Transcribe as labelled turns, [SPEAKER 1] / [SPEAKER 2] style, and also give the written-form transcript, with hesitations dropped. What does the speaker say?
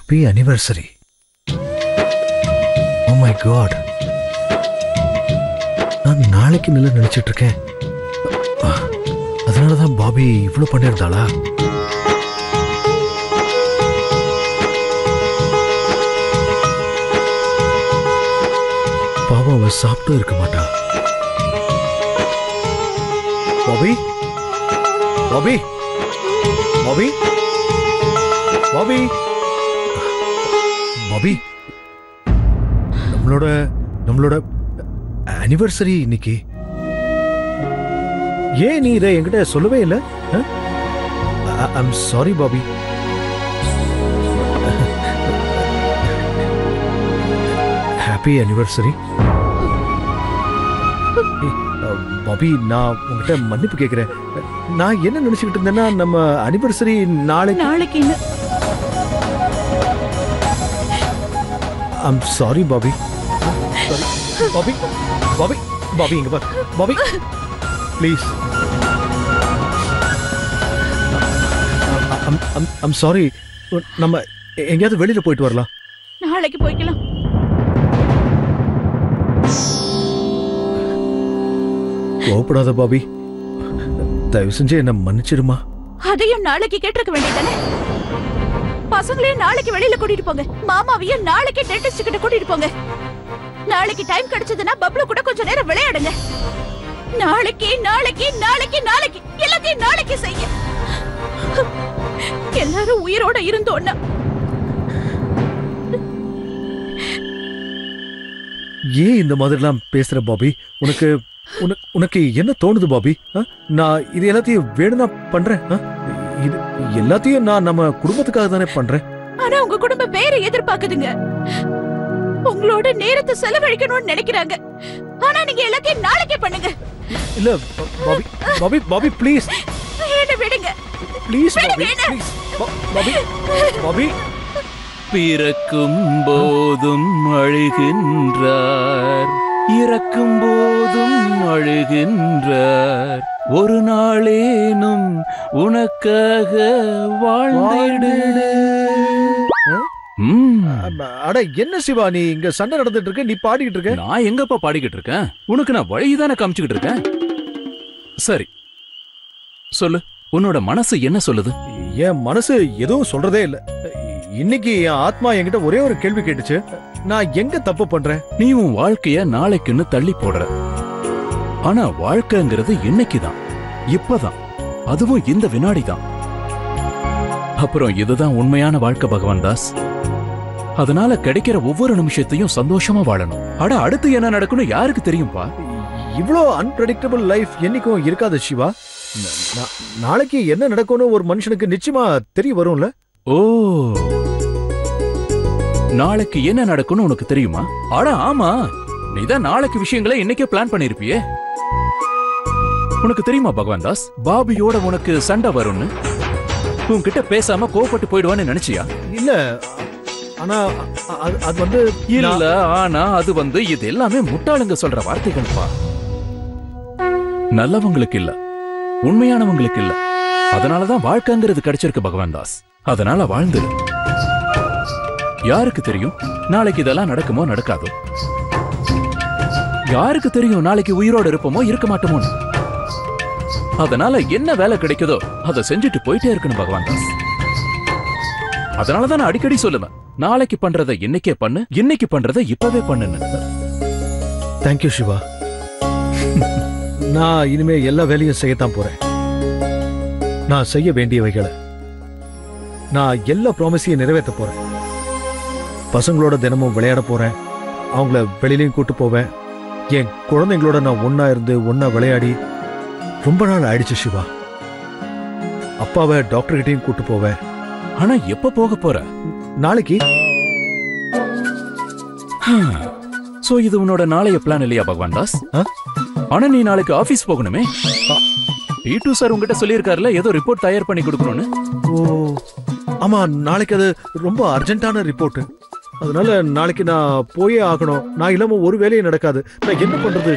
[SPEAKER 1] Happy anniversary. Oh my god, நான் நாளைக்கு நல்லா நினைச்சிட்டு இருக்கேன். அதனாலதான் பாபி இவ்வளவு பண்ணிருந்தாளா? பாவம், அவ சாப்பிட்டு இருக்க மாட்டா. Bobby, Bobby, Bobby, Bobby, Bobby, நம்மளோட அனிவர்சரி இன்னைக்கு. ஏன் நீ இதை என்கிட்ட சொல்லவே இல்லை? I'm sorry Bobby. Happy anniversary. Bobby, நான் உங்ககிட்ட மன்னிப்பு கேட்கிறேன். நான் என்ன நினைச்சுக்கிட்டு இருந்தேன்னா, நம்ம அனிவர்சரி நாளைக்கு. I'm sorry Bobby. Bobby, Bobby, Bobby, இங்க பாரு பாபி, ப்ளீஸ். I'm sorry. நம்ம எங்கேயாவது வெளியில போயிட்டு வரலாம்.
[SPEAKER 2] நாளைக்கு போய்க்கலாம்.
[SPEAKER 1] கோபப்படாத பாபி, தயவு செஞ்சு என்ன மன்னிச்சிடுமா.
[SPEAKER 2] அதையும் நாளைக்கு கேட்டிருக்க வேண்டியதானே? பசங்களையும் நாளைக்கு வெளியில கூட்டிட்டு போங்க. மாமாவையும் நாளைக்கு டென்டிஸ்ட் கிட்ட கூட்டிட்டு போங்க. நாளைக்கு டைம் கிடைச்சதுன்னா பப்ளு கூட கொஞ்ச நேரம் விளையாடுங்க. நாளைக்கு நாளைக்கு நாளைக்கு நாளைக்கு எல்லாத்தையும் நாளைக்கு செய்ய. எல்லாரும் உயிரோட இருந்தோன்னா.
[SPEAKER 1] ஏன் இந்த மாதிரிலாம் பேசுற பாபி? உனக்கு என்ன தோணுது பாபி? நான் இது எல்லாத்தையும் வேணும்னா பண்றேன். இது எல்லாத்தையும் நான் நம்ம குடும்பத்துக்காக தானே பண்றேன்.
[SPEAKER 2] ஆனா உங்க குடும்பம் வேற எதிர்பார்க்குதுங்க. உங்களோட நேரத்தை செலவழிக்கணும்னு நினைக்கிறாங்க. ஆனா நீங்க எல்லாத்தையும் நாளைக்கே பண்ணுங்க.
[SPEAKER 1] இல்ல பாபி, பாபி, பாபி, ப்ளீஸ்
[SPEAKER 2] என்ன விடுங்க.
[SPEAKER 1] Please Bobby, please Bobby, Bobby.
[SPEAKER 3] பிறக்கும் போதும் அழுகின்றார், இறக்கும் போதும் அழுகின்றார். ஒரு நாளேனும் உனக்காக வாழ்ந்திடு.
[SPEAKER 1] அட என்ன சிவா, நீ இங்க சண்டை நடந்துட்டு இருக்க, நீ பாடிக்கிட்டு இருக்க.
[SPEAKER 3] நான் எங்கப்பா பாடிக்கிட்டு இருக்கேன்? உனக்கு நான் வழிதானே காமிச்சுக்கிட்டு இருக்கேன். சரி சொல்லு, உன்னோட மனசு என்ன சொல்லுது?
[SPEAKER 1] என் மனசு எதுவும் சொல்றதே இல்ல. இன்னைக்கு என் ஆத்மா என்கிட்ட ஒரே ஒரு கேள்வி கேட்டுச்சு. நான் எங்க தப்பு பண்றேன்?
[SPEAKER 3] நீ உன் வாழ்க்கைய நாளைக்குன்னு தள்ளி போடுற. ஆனா வாழ்க்கைங்கிறது இன்னைக்குதான், இப்பதான், அதுவும் இந்த வினாடிதான். அப்புறம் இதுதான் உண்மையான வாழ்க்கை பகவான் தாஸ். அதனால கிடைக்கிற ஒவ்வொரு நிமிஷத்தையும் சந்தோஷமா வாழணும். அட, அடுத்து என்ன நடக்கும்னு யாருக்கு தெரியும்பா?
[SPEAKER 1] இவ்வளோ அன்பிரடிக்டபிள் லைஃப் என்னைக்கும் இருக்காது சிவா. நாளைக்கு என்ன நடக்கும்னு ஒரு மனுஷனுக்கு நிச்சயமா தெரிய வரும்ல.
[SPEAKER 3] ஓ, நாளைக்கு என்ன நடக்கும்னு உனக்கு தெரியுமா? அட ஆமா, நீதான் நாளைக்கு விஷயங்களை இன்னைக்கே பிளான் பண்ணிருப்பியே. உனக்கு தெரியுமா பகவான் தாஸ், பாபியோட உனக்கு சண்டை வரும்னு? உன்கிட்ட பேசாம கோபப்பட்டு போயிடுவான்னு நினைச்சியா?
[SPEAKER 1] இல்ல, ஆனா அது வந்து
[SPEAKER 3] இல்ல, ஆனா அது வந்து இது எல்லாமே முட்டாளுங்க சொல்ற வார்த்தைகள் பா. நல்லவங்களுக்கு இல்ல, உண்மையானவங்களுக்கு இல்ல. அதனாலதான் வாழ்க்கைங்கிறது கிடைச்சிருக்கு பகவான் தாஸ். அதனால வாழ்ந்துடு. யாருக்கு தெரியும் நாளைக்கு இதெல்லாம் நடக்குமோ நடக்காதோ? யாருக்கு தெரியும் நாளைக்கு உயிரோடு இருப்போமோ இருக்க மாட்டோமோ? அதனால என்ன வேலை கிடைக்குதோ அதை செஞ்சுட்டு போயிட்டே இருக்கணும் பகவான் தாஸ். அதனாலதான் நான் அடிக்கடி சொல்லுவேன், நாளைக்கு பண்றதை இன்னைக்கே பண்ணு, இன்னைக்கு பண்றதை இப்பவே பண்ணுன்னு.
[SPEAKER 1] தேங்க்யூ சிவா. நான் இனிமே எல்லா வேலையும் செய்யத்தான் போறேன். நான் செய்ய வேண்டியவைகளை, நான் எல்லா ப்ராமிஸையும் நிறைவேற்ற போறேன். பசங்களோட தினமும் விளையாட போறேன். அவங்கள வெளியிலையும் கூட்டு போவேன். என் குழந்தைங்களோட நான் ஒன்னா இருந்து ஒன்னா விளையாடி ரொம்ப நாள் ஆயிடுச்சு சிவா. அப்பாவை டாக்டர் கிட்டையும் கூட்டு போவேன்.
[SPEAKER 3] ஆனா எப்ப போக போற? நாளைக்கு. சோ இது உன்னோட நாளைய பிளான் இல்லையா பகவான் தாஸ்? ஆனா நீ நாளைக்கு ஆபீஸ் போகணுமே. P2 சார் உங்ககிட்ட சொல்லியிருக்காருல ஏதோ ரிப்போர்ட் தயார் பண்ணி கொடுக்கணும்னு.
[SPEAKER 1] ஓ ஆமா, நாளைக்கு அது ரொம்ப அர்ஜென்ட்டான ரிப்போர்ட். அதனால நாளைக்கு நான் போயே ஆகணும். நான் இல்லாம ஒரு வேலையும் நடக்காது. நான் என்ன பண்றது?